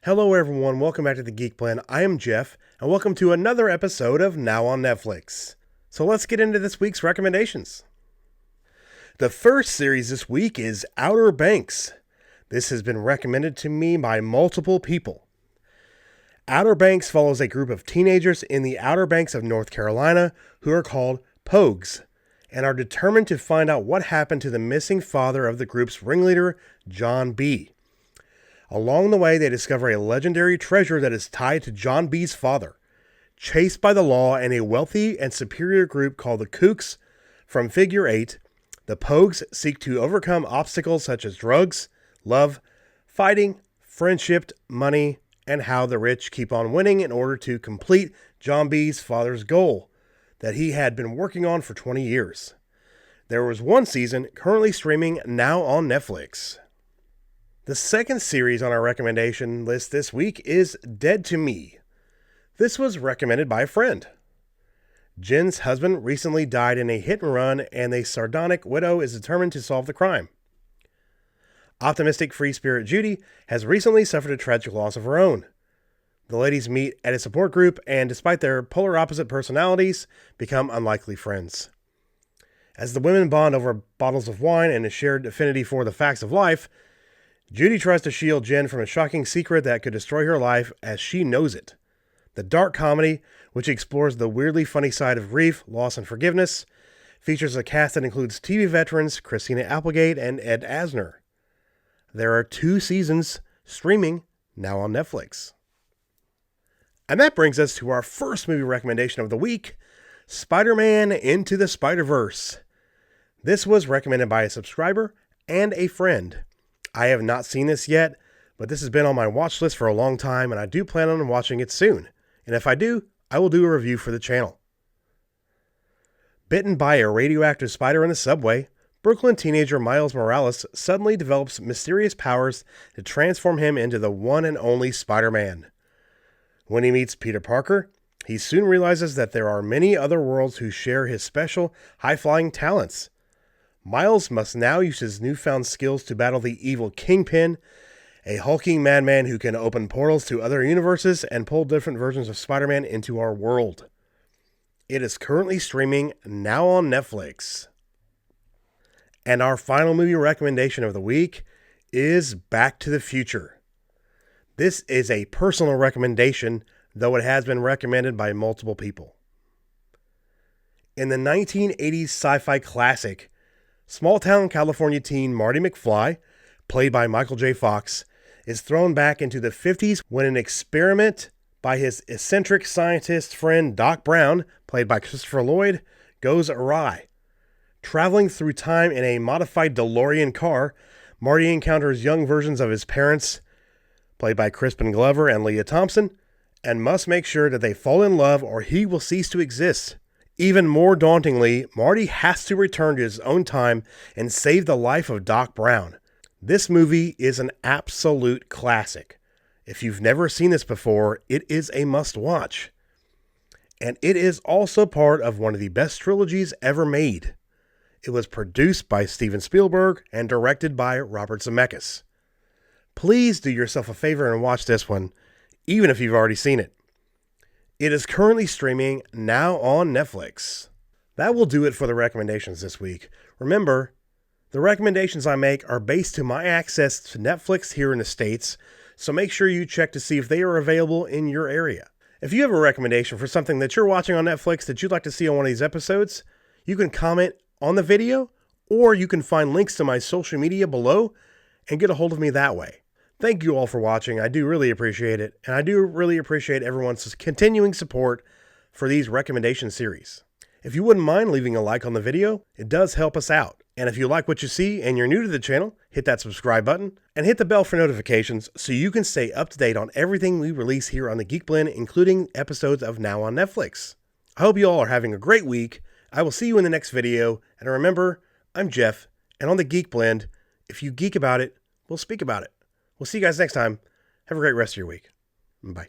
Hello everyone, welcome back to the Geek Blend. I am Jeff, and welcome to another episode of Now on Netflix. So let's get into this week's recommendations. The first series this week is Outer Banks. This has been recommended to me by multiple people. Outer Banks follows a group of teenagers in the Outer Banks of North Carolina who are called Pogues, and are determined to find out what happened to the missing father of the group's ringleader, John B. Along the way, they discover a legendary treasure that is tied to John B's father. Chased by the law and a wealthy and superior group called the Kooks from Figure 8, the Pogues seek to overcome obstacles such as drugs, love, fighting, friendship, money, and how the rich keep on winning in order to complete John B's father's goal that he had been working on for 20 years. There was one season currently streaming now on Netflix. The second series on our recommendation list this week is Dead to Me. This was recommended by a friend. Jen's husband recently died in a hit and run, and a sardonic widow is determined to solve the crime. Optimistic free spirit Judy has recently suffered a tragic loss of her own. The ladies meet at a support group and, despite their polar opposite personalities, become unlikely friends. As the women bond over bottles of wine and a shared affinity for the facts of life, Judy tries to shield Jen from a shocking secret that could destroy her life as she knows it. The dark comedy, which explores the weirdly funny side of grief, loss, and forgiveness, features a cast that includes TV veterans Christina Applegate and Ed Asner. There are 2 seasons streaming now on Netflix. And that brings us to our first movie recommendation of the week, SpiderMan Into the Spiderverse. This was recommended by a subscriber and a friend. I have not seen this yet, but this has been on my watch list for a long time, and I do plan on watching it soon. And if I do, I will do a review for the channel. Bitten by a radioactive spider in the subway, Brooklyn teenager Miles Morales suddenly develops mysterious powers to transform him into the one and only Spider-Man. When he meets Peter Parker, he soon realizes that there are many other worlds who share his special, high-flying talents. Miles must now use his newfound skills to battle the evil Kingpin, a hulking madman who can open portals to other universes and pull different versions of Spider-Man into our world. It is currently streaming now on Netflix. And our final movie recommendation of the week is Back to the Future. This is a personal recommendation, though it has been recommended by multiple people. In the 1980s sci-fi classic, small-town California teen Marty McFly, played by Michael J. Fox, is thrown back into the 50s when an experiment by his eccentric scientist friend Doc Brown, played by Christopher Lloyd, goes awry. Traveling through time in a modified DeLorean car, Marty encounters young versions of his parents, played by Crispin Glover and Leah Thompson, and must make sure that they fall in love or he will cease to exist. Even more dauntingly, Marty has to return to his own time and save the life of Doc Brown. This movie is an absolute classic. If you've never seen this before, it is a must-watch. And it is also part of one of the best trilogies ever made. It was produced by Steven Spielberg and directed by Robert Zemeckis. Please do yourself a favor and watch this one, even if you've already seen it. It is currently streaming now on Netflix. That will do it for the recommendations this week. Remember, the recommendations I make are based to my access to Netflix here in the States, so make sure you check to see if they are available in your area. If you have a recommendation for something that you're watching on Netflix that you'd like to see on one of these episodes, you can comment on the video, or you can find links to my social media below and get a hold of me that way. Thank you all for watching. I do really appreciate it, and I do really appreciate everyone's continuing support for these recommendation series. If you wouldn't mind leaving a like on the video, it does help us out. And if you like what you see and you're new to the channel, hit that subscribe button and hit the bell for notifications so you can stay up to date on everything we release here on the Geek Blend, including episodes of Now on Netflix. I hope you all are having a great week. I will see you in the next video, and remember, I'm Jeff, and on the Geek Blend, if you geek about it, we'll speak about it. We'll see you guys next time. Have a great rest of your week. Bye.